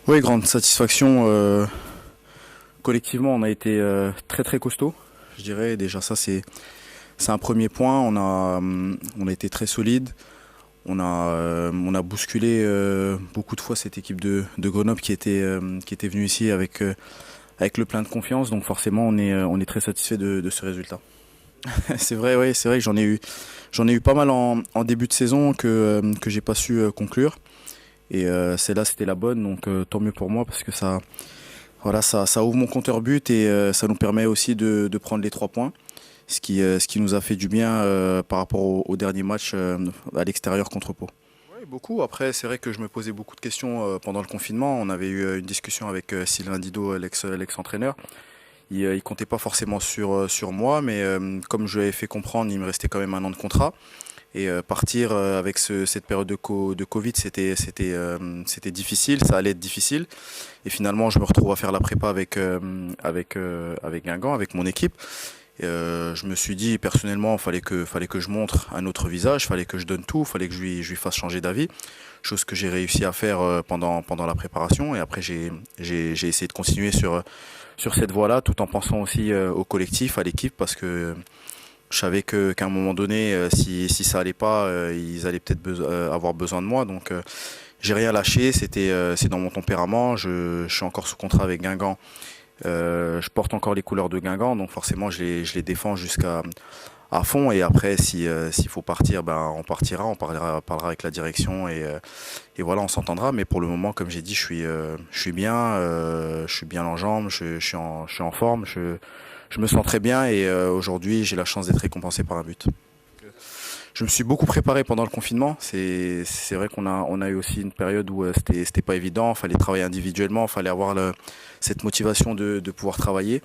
Oui, grande satisfaction. Collectivement, on a été très très costaud. Je dirais déjà ça c'est un premier point. On a été très solide. On a bousculé beaucoup de fois cette équipe de Grenoble qui était venue ici avec le plein de confiance. Donc forcément, on est très satisfait de ce résultat. C'est vrai, oui, c'est vrai que j'en ai eu pas mal en début de saison que j'ai pas su conclure. Et celle-là, c'était la bonne. Donc tant mieux pour moi parce que voilà, ça ouvre mon compteur but et ça nous permet aussi de prendre les 3 points, ce qui nous a fait du bien par rapport au dernier match à l'extérieur contre Pau. Oui, beaucoup. Après, c'est vrai que je me posais beaucoup de questions pendant le confinement. On avait eu une discussion avec Sylvain Didot, l'ex-entraîneur. Il comptait pas forcément sur moi, mais comme je lui avais fait comprendre, il me restait quand même un an de contrat. Et partir avec cette période de Covid, c'était difficile, ça allait être difficile. Et finalement, je me retrouve à faire la prépa avec Guingamp, avec mon équipe. Je me suis dit personnellement, fallait que je montre un autre visage, fallait que je donne tout, fallait que je lui fasse changer d'avis. Chose que j'ai réussi à faire pendant la préparation. Et après, j'ai essayé de continuer sur cette voie-là, tout en pensant aussi au collectif, à l'équipe, parce que je savais qu'à un moment donné, si ça allait pas, ils allaient peut-être avoir besoin de moi. Donc j'ai rien lâché, c'est dans mon tempérament. Je suis encore sous contrat avec Guingamp. Je porte encore les couleurs de Guingamp, donc forcément je les défends jusqu'à à fond. Et après, s'il faut partir, ben on partira, on parlera avec la direction et voilà, on s'entendra. Mais pour le moment, comme j'ai dit, je suis bien en jambes, je suis en forme, je me sens très bien et aujourd'hui, j'ai la chance d'être récompensé par un but. Je me suis beaucoup préparé pendant le confinement. C'est vrai qu'on a eu aussi une période où c'était pas évident. Fallait travailler individuellement, fallait avoir cette motivation de pouvoir travailler.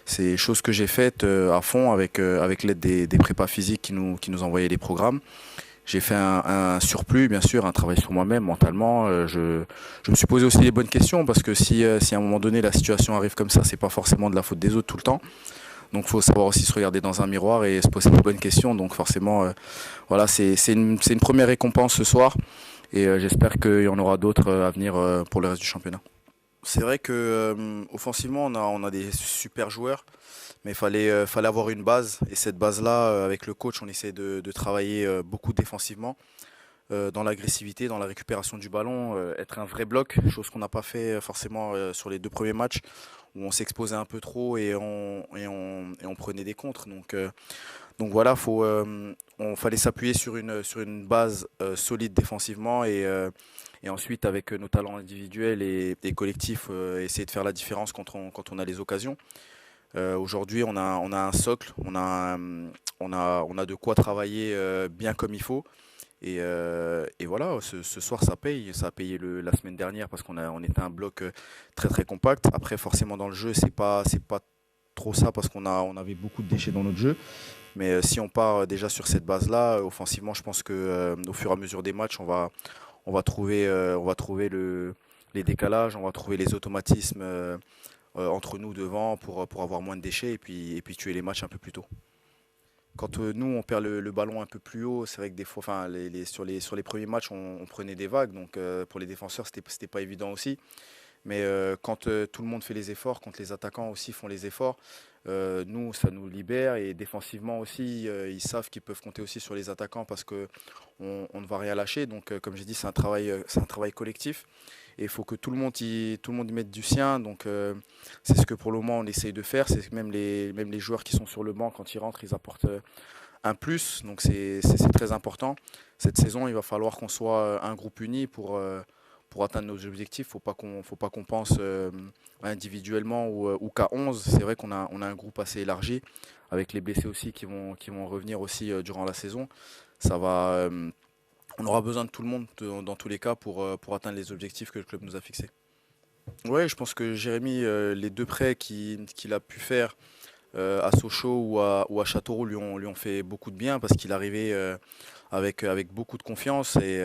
C'est chose que j'ai faite à fond avec l'aide des prépas physiques qui nous envoyaient les programmes. J'ai fait un surplus, bien sûr, un travail sur moi-même mentalement. Je me suis posé aussi les bonnes questions parce que si à un moment donné la situation arrive comme ça, c'est pas forcément de la faute des autres tout le temps. Donc, faut savoir aussi se regarder dans un miroir et se poser les bonnes questions. Donc, forcément, voilà, c'est une première récompense ce soir et j'espère qu'il y en aura d'autres à venir pour le reste du championnat. C'est vrai que offensivement, on a des super joueurs, mais il fallait avoir une base. Et cette base-là, avec le coach, on essaie de travailler beaucoup défensivement, dans l'agressivité, dans la récupération du ballon, être un vrai bloc, chose qu'on n'a pas fait forcément sur les 2 premiers matchs, où on s'exposait un peu trop et on prenait des contres. Donc voilà, on fallait s'appuyer sur une base solide défensivement et ensuite avec nos talents individuels et collectifs, essayer de faire la différence quand on a les occasions. Aujourd'hui, on a un socle, on a de quoi travailler bien comme il faut. Et voilà, ce soir ça a payé la semaine dernière parce on était un bloc très très compact. Après, forcément dans le jeu, c'est pas trop ça parce on avait beaucoup de déchets dans notre jeu. Mais si on part déjà sur cette base-là, offensivement, je pense que au fur et à mesure des matchs, on va trouver les décalages, on va trouver les automatismes entre nous devant pour avoir moins de déchets et puis tuer les matchs un peu plus tôt. Quand nous on perd le ballon un peu plus haut, c'est vrai que des fois, enfin, sur les premiers matchs, on prenait des vagues, donc pour les défenseurs, c'était pas évident aussi. Mais quand tout le monde fait les efforts, quand les attaquants aussi font les efforts, nous, ça nous libère et défensivement aussi, ils savent qu'ils peuvent compter aussi sur les attaquants parce que on ne va rien lâcher. Donc, comme j'ai dit, c'est un travail collectif et il faut que tout le monde y mette du sien. Donc, c'est ce que pour le moment on essaye de faire. C'est que même les joueurs qui sont sur le banc, quand ils rentrent, ils apportent un plus. Donc, c'est très important. Cette saison, il va falloir qu'on soit un groupe uni pour atteindre nos objectifs. Faut pas qu'on pense individuellement ou qu'à 11. C'est vrai qu'on a un groupe assez élargi, avec les blessés aussi qui vont revenir aussi durant la saison. Ça va, on aura besoin de tout le monde dans tous les cas pour atteindre les objectifs que le club nous a fixés. Ouais, je pense que Jérémy, les 2 prêts qu'il a pu faire à Sochaux ou à Châteauroux lui ont fait beaucoup de bien parce qu'il arrivait avec beaucoup de confiance et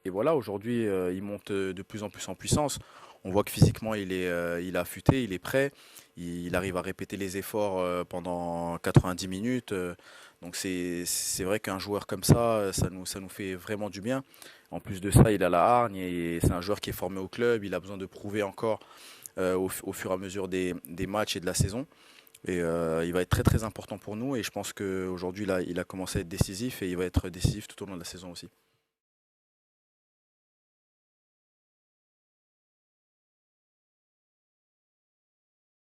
voilà, aujourd'hui il monte de plus en plus en puissance. On voit que physiquement, il est affûté, il est prêt. Il arrive à répéter les efforts pendant 90 minutes. Donc c'est vrai qu'un joueur comme ça, ça nous fait vraiment du bien. En plus de ça, il a la hargne et c'est un joueur qui est formé au club. Il a besoin de prouver encore au fur et à mesure des matchs et de la saison. Et il va être très très important pour nous. Et je pense qu'aujourd'hui, il a commencé à être décisif et il va être décisif tout au long de la saison aussi.